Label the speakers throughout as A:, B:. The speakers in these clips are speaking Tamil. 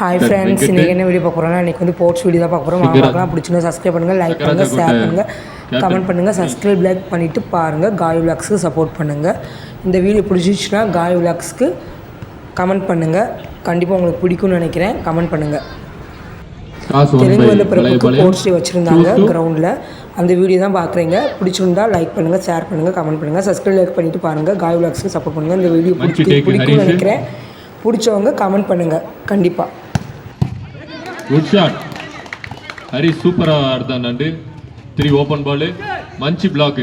A: ஹாய் ஃப்ரெண்ட்ஸ், இன்றைக்கி என்ன வீடியோ பார்க்க போகிறோம்னா இன்றைக்கி வந்து ஸ்போர்ட்ஸ் வீடியோ தான் பார்க்க போகிறோம். வாங்க பார்க்கலாம். பிடிச்சிருந்தா சப்ஸ்கிரைப் பண்ணுங்கள், லைக் பண்ணுங்கள், ஷேர் பண்ணுங்கள், கமெண்ட் பண்ணுங்கள். சப்ஸ்கிரைப் லைக் பண்ணிவிட்டு பாருங்கள். காய் விலாக்ஸ்க்கு சப்போர்ட் பண்ணுங்கள். இந்த வீடியோ பிடிச்சிச்சுன்னா காய் விலாக்ஸ்க்கு கமெண்ட் பண்ணுங்கள். கண்டிப்பாக உங்களுக்கு பிடிக்கும்னு நினைக்கிறேன். கமெண்ட் பண்ணுங்கள். தெலுங்கு வந்த பிறப்புக்கு ஸ்போர்ட்ஸ் டே வச்சுருந்தாங்க கிரவுண்டில். அந்த வீடியோ தான் பார்க்குறீங்க. பிடிச்சிருந்தா லைக் பண்ணுங்கள், ஷேர் பண்ணுங்கள், கமெண்ட் பண்ணுங்கள். சப்ஸ்கிரைப் லைக் பண்ணிவிட்டு பாருங்கள். காய் விலாக்ஸ்க்கு சப்போர்ட் பண்ணுங்கள். இந்த வீடியோ பிடிக்கும்னு நினைக்கிறேன். பிடிச்சவங்க கமெண்ட் பண்ணுங்கள். கண்டிப்பாக
B: గుడ్ షాట్. హరి సూపర్ ఆడుతానండి. 3 ఓపెన్ బాల్, మంచి block.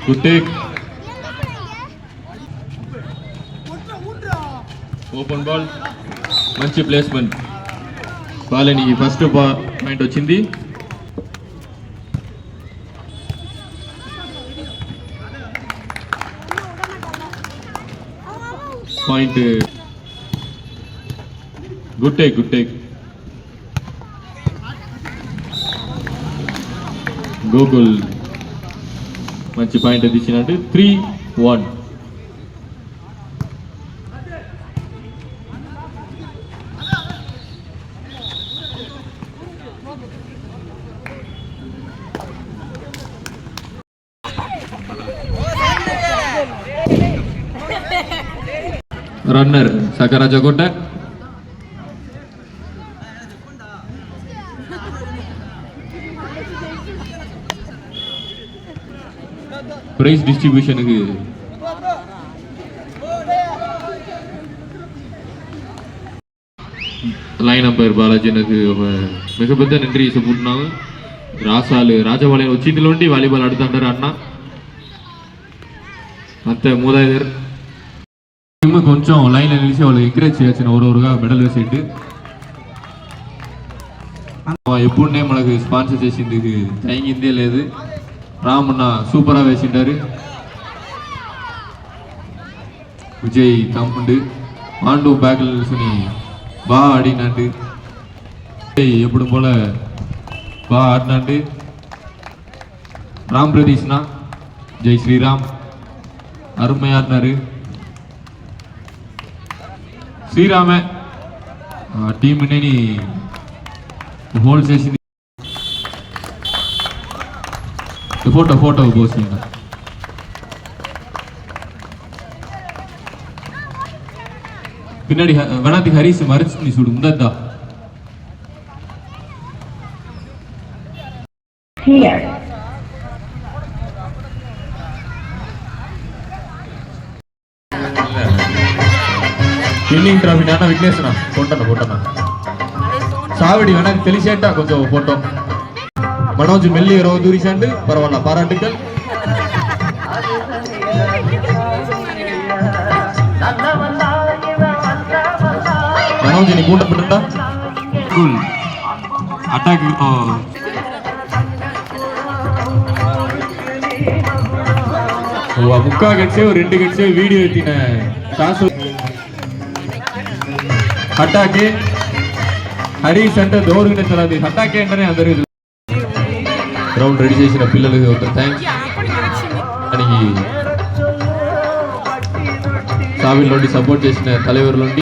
B: Good take. Open ball, మంచి ప్లేస్మెంట్. బాలని ఫస్ట్ పాయింట్ వచ్చింది. Point. Good take, good take. Gokul మంచి పాయింట్ తెచ్చినట్టు. 3-1. రన్నర్ సకరాజ కొట్ట. ప్రైజ్ డిస్ట్రిబ్యూషన్కి லைன் அம்பையர் பாலாஜி எனக்கு மிகப்பெரிய நன்றி சொல்லினாங்க. రాజవాళ్ళ వచ్చిందిలోండి వాలీబాల్ ఆడుతుంటారు అన్న. అంతే మూదాయిదర్ కొంచెం లైన్లో నిలిచి వాళ్ళు ఎంకరేజ్ చేయొచ్చిన ఒరొరుగా మెడల్ వేసేట్టు. ఎప్పుడునే మనకు స్పాన్సర్ చేసింది తగ్గిందే లేదు. రామన్న సూపర్గా వేసిండారు. విజయ్ తమ్ముడు ఆండు బ్యాక్లు నిలుచుని బాగా ఆడినండి. ఎప్పుడు పోల బాగా ఆడినండి. రామ్ ప్రదీష్న, జై శ్రీరామ్ அருமையா இருந்தாரு. శ్రీరామ టీంని హోల్డ్ చేసింది. ఫోటో పోసింది. பின்னாடி வனாதி ஹரிஸ் மறைச்சு சுடு முந்தா. విన్నింగ్ ట్రాఫీ నాన్న విఘ్నేశ్వర పోటన్నా சாவடி வேணாக்கு தெளிச்சேட்டா கொஞ்சம் போட்டோம். மனோஜ் மெல்லி ரோ தூரிசாண்டு பரவாயில்ல, பாராட்டுக்கள். மனோஜ் நீ கூட்டப்பட்டுட்டா அட்டாக். முக்கா கட்சே ஒரு 2 கட்சே வீடியோ எத்தின காசு హటాకే హరీష్ అంటే దోరుగానే చలాది. హటాకే అంటేనే అందరికీ గ్రౌండ్ రెడీ చేసిన పిల్లలకి ఒక థ్యాంక్స్. దానికి సావిల్ నుండి సపోర్ట్ చేసిన தலைவர் నుండి